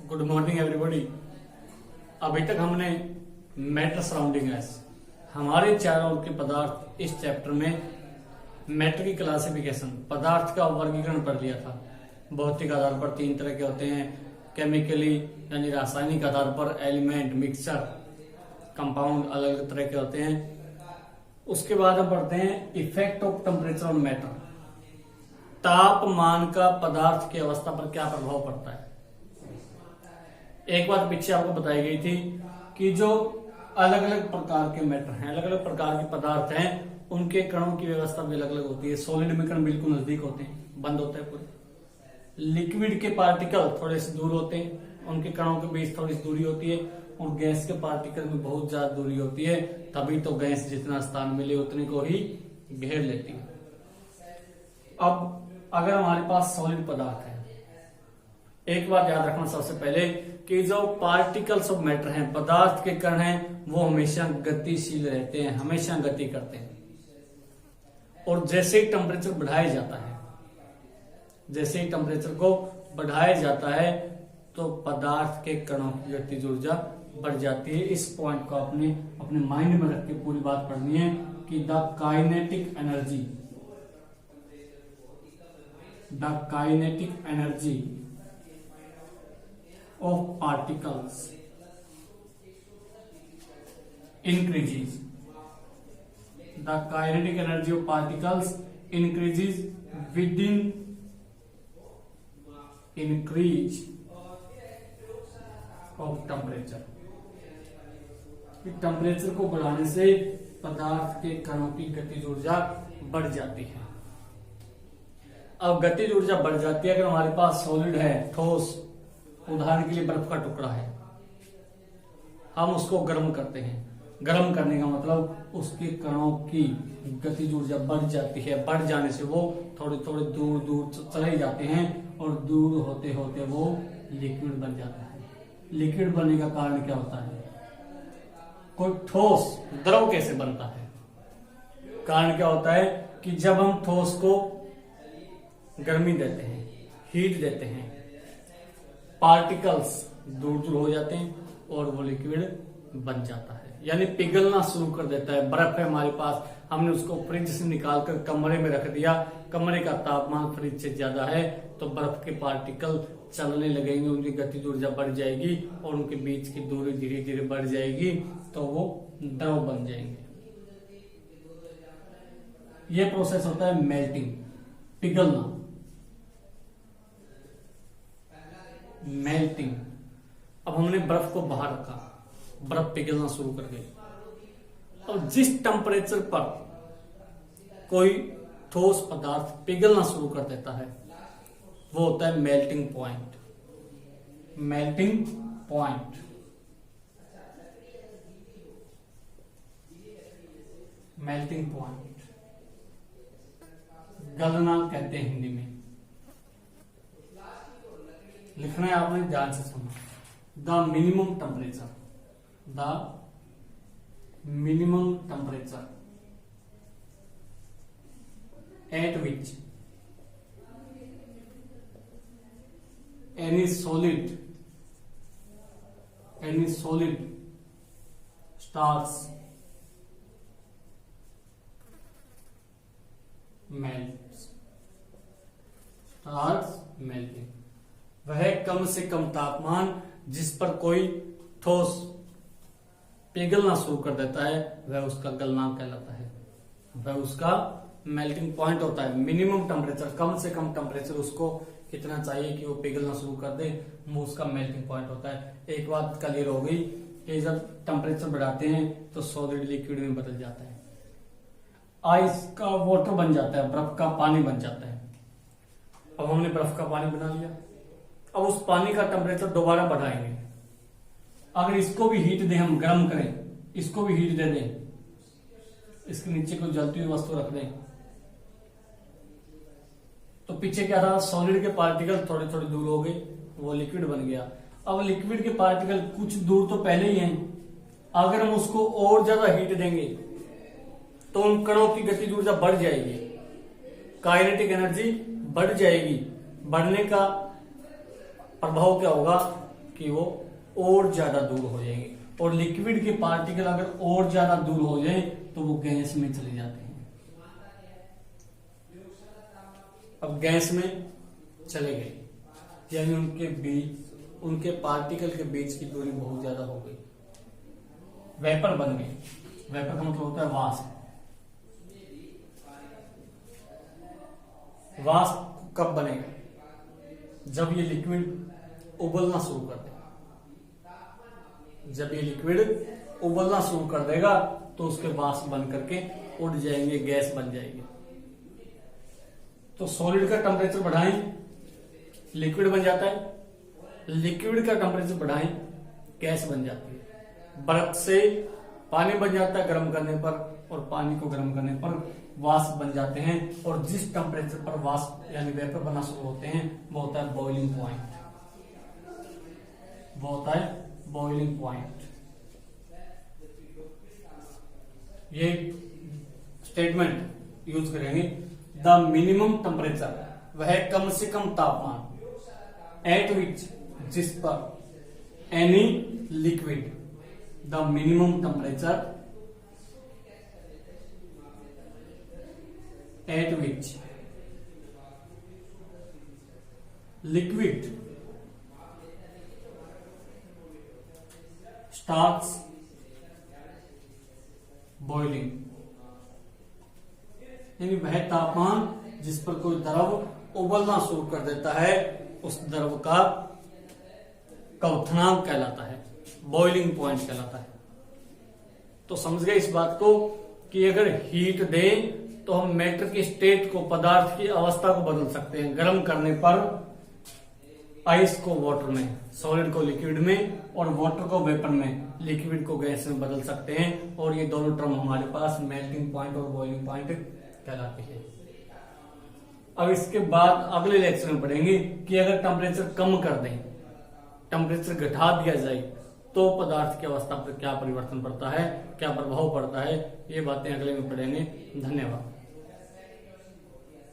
Good morning everybody. अभी तक हमने मैटर सराउंडिंग एस हमारे चारों ओर के पदार्थ इस चैप्टर में मैटर की क्लासिफिकेशन पदार्थ का वर्गीकरण पढ़ लिया था। भौतिक आधार पर तीन तरह के होते हैं, केमिकली यानी रासायनिक आधार पर, एलिमेंट मिक्सचर कंपाउंड अलग अलग तरह के होते हैं। उसके बाद हम पढ़ते हैं effect of temperature on matter, तापमान का पदार्थ की अवस्था पर क्या प्रभाव पड़ता है। एक बात पीछे आपको बताई गई थी कि जो अलग अलग प्रकार के मैटर हैं, अलग अलग प्रकार के पदार्थ हैं, उनके कणों की व्यवस्था भी अलग अलग होती है। सॉलिड में कण बिल्कुल नजदीक होते हैं, बंद होते हैं पूरे। लिक्विड के पार्टिकल थोड़े से दूर होते हैं, उनके कणों के बीच थोड़ी सी दूरी होती है। और गैस के पार्टिकल में बहुत ज्यादा दूरी होती है, तभी तो गैस जितना स्थान मिले उतने को ही घेर लेती है। अब अगर हमारे पास सॉलिड पदार्थ है, एक बात याद रखना सबसे पहले कि जो पार्टिकल्स ऑफ मैटर हैं, पदार्थ के कण हैं, वो हमेशा गतिशील रहते हैं, हमेशा गति करते हैं। और जैसे ही टेम्परेचर बढ़ाया जाता है, जैसे ही टेम्परेचर को बढ़ाया जाता है तो पदार्थ के कणों की गतिज ऊर्जा बढ़ जाती है। इस पॉइंट को अपने माइंड में रख के पूरी बात पढ़नी है कि the kinetic energy of particles increases. The kinetic energy of particles increases within increase of temperature. Temperature को बढ़ाने से पदार्थ के कणों की गतिज ऊर्जा बढ़ जाती है। अब गतिज ऊर्जा बढ़ जाती है अगर हमारे पास सॉलिड है, ठोस, उदाहरण के लिए बर्फ का टुकड़ा है, हम उसको गर्म करते हैं। गर्म करने का मतलब उसके कणों की गतिज ऊर्जा बढ़ जाती है। बढ़ जाने से वो थोड़े थोड़े दूर दूर चले जाते हैं और दूर होते होते वो लिक्विड बन जाता है। लिक्विड बनने का कारण क्या होता है? कोई ठोस द्रव कैसे बनता है? कारण क्या होता है कि जब हम ठोस को गर्मी देते हैं, हीट देते हैं, पार्टिकल्स दूर दूर हो जाते हैं और वो लिक्विड बन जाता है, यानी पिघलना शुरू कर देता है। बर्फ है हमारे पास, हमने उसको फ्रिज से निकालकर कमरे में रख दिया, कमरे का तापमान फ्रिज से ज्यादा है तो बर्फ के पार्टिकल चलने लगेंगे, उनकी गतिज ऊर्जा बढ़ जाएगी और उनके बीच की दूरी धीरे धीरे बढ़ जाएगी तो वो द्रव बन जाएंगे। ये प्रोसेस होता है मेल्टिंग, पिघलना, मेल्टिंग। अब हमने बर्फ को बाहर रखा, बर्फ पिघलना शुरू कर गई। और जिस टेम्परेचर पर कोई ठोस पदार्थ पिघलना शुरू कर देता है वो होता है melting point. Melting point, melting point गलना कहते हैं हिंदी में। लिखना है आपने, ध्यान से सुनना। The minimum temperature at which any solid starts melting। वह कम से कम तापमान जिस पर कोई ठोस पिघलना शुरू कर देता है वह उसका गलनांक कहलाता है, वह उसका मेल्टिंग पॉइंट होता है। मिनिमम टेम्परेचर, कम से कम टेम्परेचर उसको कितना चाहिए कि वो पिघलना शुरू कर दे, वो उसका मेल्टिंग पॉइंट होता है। एक बात क्लियर हो गई कि जब टेम्परेचर बढ़ाते हैं तो सॉलिड लिक्विड में बदल जाता है, आइस का वाटर बन जाता है, बर्फ का पानी बन जाता है। अब हमने बर्फ का पानी बना लिया, अब उस पानी का टेम्परेचर दोबारा बढ़ाएंगे। अगर इसको भी हीट दें, हम गर्म करें, इसको भी हीट दे दें, इसके नीचे कोई जलती हुई वस्तु रख दें, तो पीछे क्या था, सॉलिड के पार्टिकल थोड़े थोड़े दूर हो गए, वो लिक्विड बन गया। अब लिक्विड के पार्टिकल कुछ दूर तो पहले ही हैं, अगर हम उसको और ज्यादा हीट देंगे तो उन कणों की गतिज ऊर्जा बढ़ जाएगी, काइनेटिक एनर्जी बढ़ जाएगी। बढ़ने का प्रभाव क्या होगा कि वो और ज्यादा दूर हो जाएंगे, और लिक्विड के पार्टिकल अगर और ज्यादा दूर हो जाए तो वो गैस में चले जाते हैं। अब गैस में चले गए यानी उनके पार्टिकल के बीच की दूरी बहुत ज्यादा हो गई, वेपर बन गए। वेपर का मतलब होता है वाष्प। वाष्प कब बनेगा? जब ये लिक्विड उबलना शुरू कर देगा। जब ये लिक्विड उबलना शुरू कर देगा तो उसके वाष्प बन करके उड़ जाएंगे, गैस बन जाएगी। तो सॉलिड का टेम्परेचर बढ़ाएं, लिक्विड बन जाता है। लिक्विड का टेम्परेचर बढ़ाएं, गैस बन जाती है। बर्फ से पानी बन जाता है गर्म करने पर, और पानी को गर्म करने पर वाष्प बन जाते हैं। और जिस टेम्परेचर पर वाष्प यानी वेपर बनना शुरू होते हैं वो होता है बॉइलिंग पॉइंट। वो होता है बॉइलिंग पॉइंट। ये स्टेटमेंट यूज करेंगे। द मिनिमम टेम्परेचर, वह कम से कम तापमान, एट विच, जिस पर, any liquid, the minimum temperature at which liquid starts boiling, यानी वह तापमान जिस पर कोई द्रव उबलना शुरू कर देता है उस द्रव का क्वथनांक कहलाता है, बॉइलिंग पॉइंट कहलाता है। तो समझ गए इस बात को कि अगर हीट दें तो हम मैटर की स्टेट को, पदार्थ की अवस्था को बदल सकते हैं। गर्म करने पर आइस को वाटर में, सॉलिड को लिक्विड में, और वाटर को वेपर में, लिक्विड को गैस में बदल सकते हैं। और ये दोनों टर्म हमारे पास मेल्टिंग पॉइंट और बॉइलिंग पॉइंट कहलाते हैं। अब इसके बाद अगले लेक्चर में पढ़ेंगे कि अगर टेम्परेचर कम कर दें, टेम्परेचर घटा दिया जाए तो पदार्थ की अवस्था पर क्या परिवर्तन पड़ता है, क्या प्रभाव पड़ता है। ये बातें अगले में पढ़ेंगे। धन्यवाद।